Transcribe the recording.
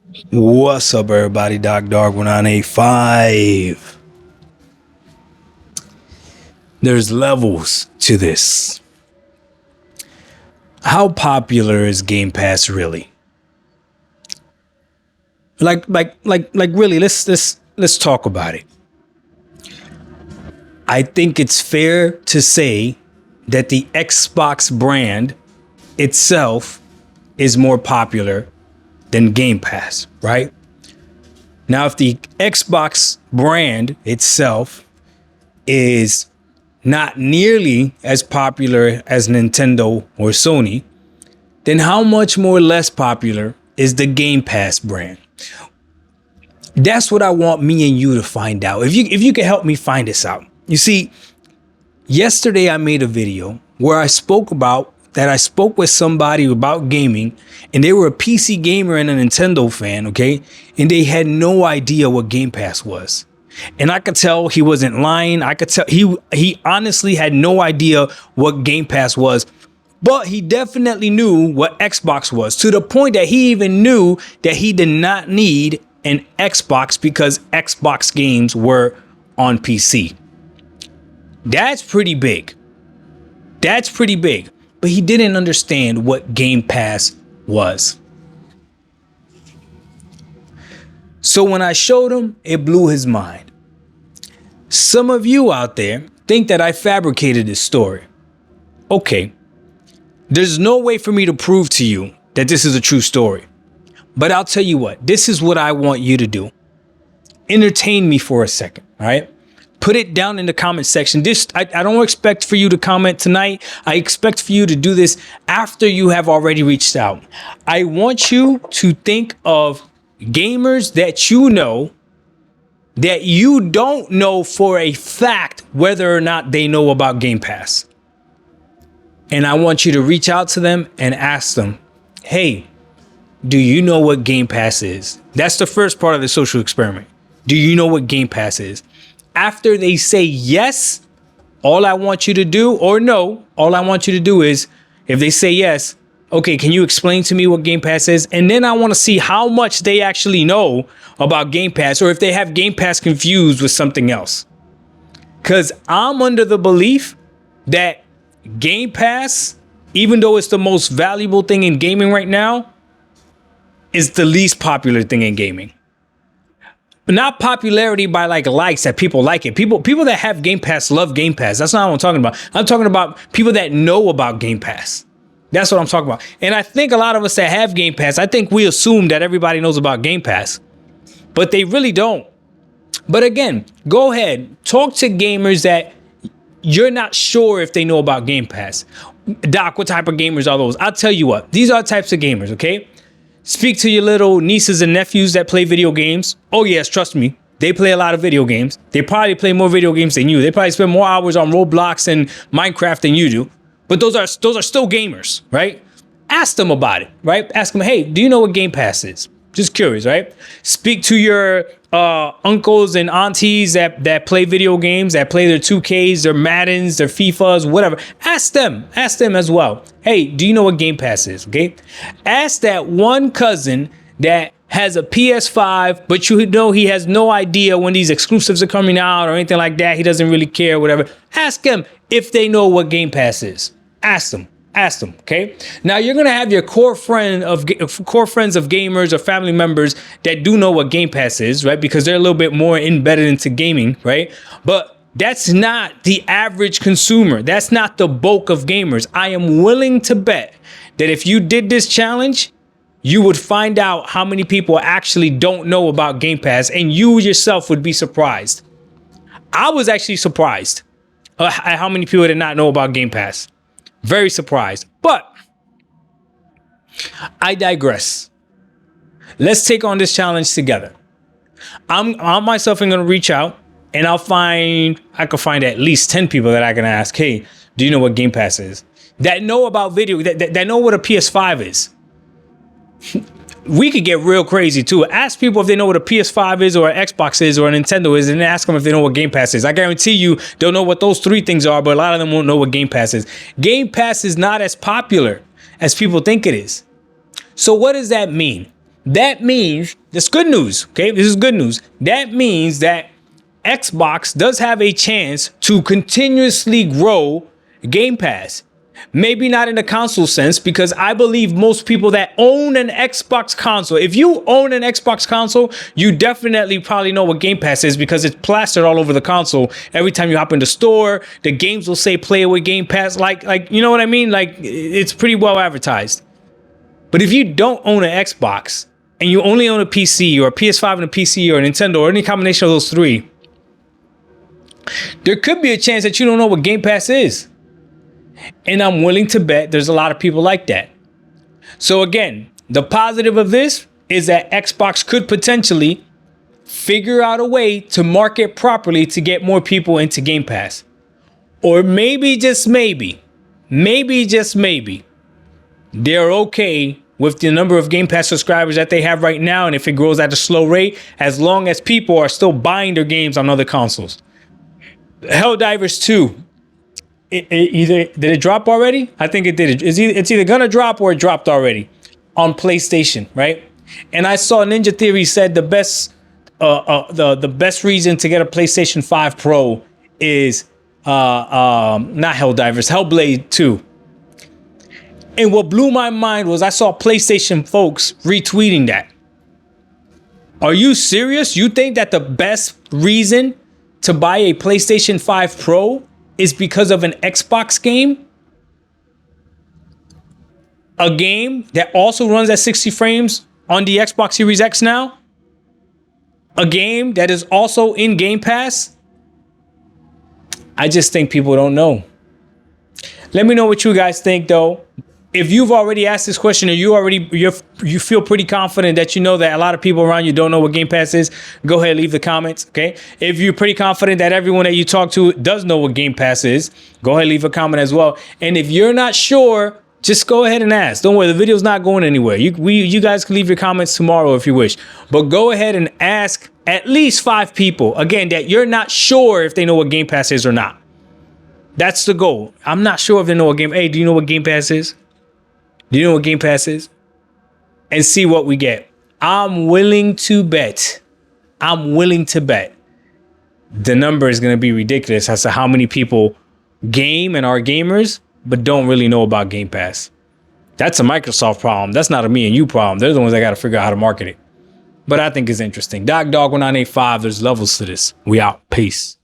What's up, everybody? Dog 1985. There's levels to this. How popular is Game Pass really? Really, let's talk about it. I think it's fair to say that the Xbox brand itself is more popular than Game Pass, right? Now, if the Xbox brand itself is not nearly as popular as Nintendo or Sony, then how much more less popular is the Game Pass brand? That's what I want me and you to find out. If you can help me find this out. You see, yesterday I made a video where I spoke with somebody about gaming, and they were a PC gamer and a Nintendo fan, okay? And they had no idea what Game Pass was. And I could tell he wasn't lying. I could tell he honestly had no idea what Game Pass was, but he definitely knew what Xbox was, to the point that he even knew that he did not need an Xbox because Xbox games were on PC. That's pretty big. That's pretty big. But he didn't understand what Game Pass was. So when I showed him, it blew his mind. Some of you out there think that I fabricated this story. Okay, there's no way for me to prove to you that this is a true story. But I'll tell you what, this is what I want you to do. Entertain me for a second, all right? Put it down in the comment section. I don't expect for you to comment tonight. I expect for you to do this after you have already reached out. I want you to think of gamers that you know that you don't know for a fact whether or not they know about Game Pass. And I want you to reach out to them and ask them, hey, do you know what Game Pass is? That's the first part of the social experiment. Do you know what Game Pass is? After they say yes, all I want you to do, or no, all I want you to do is, if they say yes, okay, can you explain to me what Game Pass is? And then I want to see how much they actually know about Game Pass, or if they have Game Pass confused with something else. Because I'm under the belief that Game Pass, even though it's the most valuable thing in gaming right now, is the least popular thing in gaming. Not popularity by likes that people like it. People that have Game Pass love Game Pass. That's not what I'm talking about. I'm talking about people that know about Game Pass. That's what I'm talking about. And I think a lot of us that have Game Pass, I think we assume that everybody knows about Game Pass, but they really don't. But again, go ahead, talk to gamers that you're not sure if they know about Game Pass. Doc, what type of gamers are those? I'll tell you what, these are types of gamers, okay? Speak to your little nieces and nephews that play video games. Oh yes, trust me, they play a lot of video games. They probably play more video games than you. They probably spend more hours on Roblox and Minecraft than you do. But those are still gamers, right? Ask them about it, right? Ask them, hey, do you know what Game Pass is? Just curious, right? Speak to your uncles and aunties that play video games, that play their 2Ks, their Maddens, their FIFAs, whatever. Ask them as well. Hey, do you know what Game Pass is? Okay. Ask that one cousin that has a PS5, but you know he has no idea when these exclusives are coming out or anything like that. He doesn't really care, whatever. Ask them if they know what Game Pass is. Ask them. Okay. Now you're gonna have your core friends of gamers or family members that do know what Game Pass is, right? Because they're a little bit more embedded into gaming, right? But that's not the average consumer. That's not the bulk of gamers. I am willing to bet that if you did this challenge, you would find out how many people actually don't know about Game Pass, and you yourself would be surprised. I was actually surprised at how many people did not know about Game Pass. Very surprised, but I digress. Let's take on this challenge together. I myself am going to reach out, and I could find at least 10 people that I can ask, hey, do you know what Game Pass is? That know about video, that know what a PS5 is. We could get real crazy too. Ask people if they know what a PS5 is or an Xbox is or a Nintendo is, and ask them if they know what Game Pass is. I guarantee you they'll know what those three things are, but a lot of them won't know what Game Pass is. Game Pass is not as popular as people think it is. So what does that mean? That means, that's good news, okay? This is good news. That means that Xbox does have a chance to continuously grow Game Pass. Maybe not in the console sense, because I believe most people that own an Xbox console, if you own an Xbox console, you definitely probably know what Game Pass is, because it's plastered all over the console. Every time you hop in the store, the games will say play with Game Pass. Like, you know what I mean? Like, it's pretty well advertised. But if you don't own an Xbox and you only own a PC or a PS5 and a PC or a Nintendo or any combination of those three, there could be a chance that you don't know what Game Pass is. And I'm willing to bet there's a lot of people like that. So again, the positive of this is that Xbox could potentially figure out a way to market properly to get more people into Game Pass. Or maybe, just maybe, they're okay with the number of Game Pass subscribers that they have right now. And if it grows at a slow rate, as long as people are still buying their games on other consoles. Helldivers 2. Did it drop already? I think it did. It's either gonna drop or it dropped already on PlayStation, right? And I saw Ninja Theory said the best reason to get a PlayStation 5 Pro is not Helldivers, Hellblade 2. And what blew my mind was I saw PlayStation folks retweeting that. Are you serious? You think that the best reason to buy a PlayStation 5 Pro is because of an Xbox game? A game that also runs at 60 frames on the Xbox Series X now? A game that is also in Game Pass? I just think people don't know. Let me know what you guys think, though. If you've already asked this question, or you feel pretty confident that you know that a lot of people around you don't know what Game Pass is, go ahead, leave the comments, okay? If you're pretty confident that everyone that you talk to does know what Game Pass is, go ahead, leave a comment as well. And if you're not sure, just go ahead and ask. Don't worry, the video's not going anywhere. You guys can leave your comments tomorrow if you wish. But go ahead and ask at least 5 people, again, that you're not sure if they know what Game Pass is or not. That's the goal. I'm not sure if they know what Hey, do you know what Game Pass is? Do you know what Game Pass is? And see what we get. I'm willing to bet the number is going to be ridiculous as to how many people game and are gamers, but don't really know about Game Pass. That's a Microsoft problem. That's not a me and you problem. They're the ones that got to figure out how to market it. But I think it's interesting. Dog 1985, there's levels to this. We out. Peace.